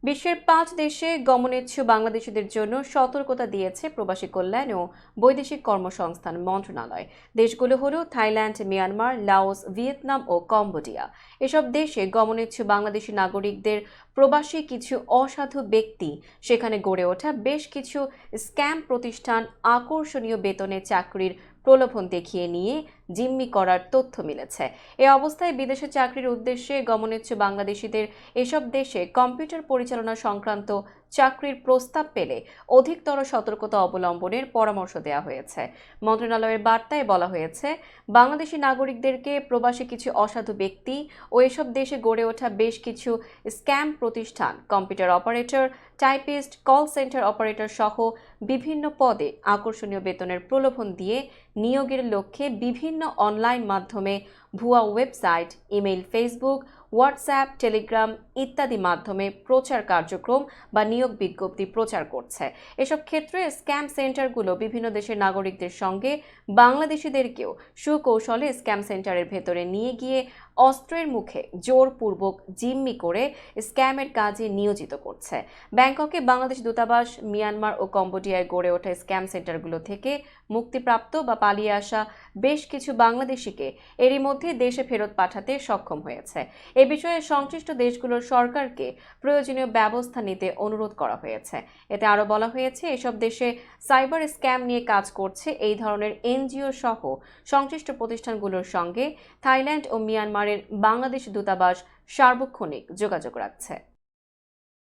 বিশ্বের ৫ দেশে গমনেচ্ছু বাংলাদেশিদের জন্য সতর্কতা দিয়েছে প্রবাসী কল্যাণ ও বৈদেশিক কর্মসংস্থান মন্ত্রণালয়। দেশগুলো হলো থাইল্যান্ড, মিয়ানমার, লাওস, ভিয়েতনাম ও কম্বোডিয়া। এসব দেশে গমনেচ্ছু বাংলাদেশি নাগরিকদের প্রবাসী কিছু অসাধু ব্যক্তি সেখানে গড়ে ওঠা বেশ কিছু স্ক্যাম প্রতিষ্ঠান আকর্ষণীয় বেতনে চাকরির প্রলোভন দেখিয়ে নিয়ে জিম্মি করার তথ্য মিলেছে। এ অবস্থায় বিদেশে চাকরির উদ্দেশ্যে গমনেচ্ছু বাংলাদেশিদের এসব দেশে কম্পিউটার পরিচালনা সংক্রান্ত চাকরির প্রস্তাব পেলে অধিকতর সতর্কতা অবলম্বনের পরামর্শ দেওয়া হয়েছে। মন্ত্রণালয়ের বার্তায় বলা হয়েছে, বাংলাদেশি নাগরিকদেরকে প্রবাসী কিছু অসাধু ব্যক্তি ও এসব দেশে গড়ে ওঠা বেশ কিছু স্ক্যাম প্রতিষ্ঠান computer operator, typist, call centre operator সহ বিভিন্ন পদে আকর্ষণীয় বেতনের প্রলোভন দিয়ে নিয়োগের লক্ষ্যে বিভিন্ন অনলাইন মাধ্যমে ভুয়া website, email, Facebook, WhatsApp, Telegram ইত্যাদি মাধ্যমে প্রচার কার্যক্রম বা নিয়োগ বিজ্ঞপ্তি প্রচার করছে। এসব ক্ষেত্রে স্ক্যাম সেন্টারগুলো বিভিন্ন দেশের নাগরিকদের সঙ্গে বাংলাদেশিদেরকেও সুকৌশলে স্ক্যাম সেন্টারের ভেতরে নিয়ে গিয়ে অস্ত্রের মুখে জোরপূর্বক জিম্মি করে স্ক্যামের কাজে নিয়োজিত করছে। ব্যাংককে বাংলাদেশ দূতাবাস, মিয়ানমার ও কম্বোডিয়ায় গড়ে ওঠা স্ক্যাম সেন্টারগুলো থেকে মুক্তিপ্রাপ্ত বা পালিয়ে আসা বেশ কিছু বাংলাদেশিকে এরই মধ্যে দেশে ফেরত পাঠাতে সক্ষম হয়েছে। এ বিষয়ে সংশ্লিষ্ট দেশগুলোর সরকারকে প্রয়োজনীয় ব্যবস্থা নিতে অনুরোধ করা হয়েছে। এতে আরও বলা হয়েছে, এসব দেশে সাইবার স্ক্যাম নিয়ে কাজ করছে এই ধরনের এনজিও সহ সংশ্লিষ্ট প্রতিষ্ঠানগুলোর সঙ্গে থাইল্যান্ড ও মিয়ানমারের বাংলাদেশ দূতাবাস সার্বক্ষণিক যোগাযোগ রাখছে।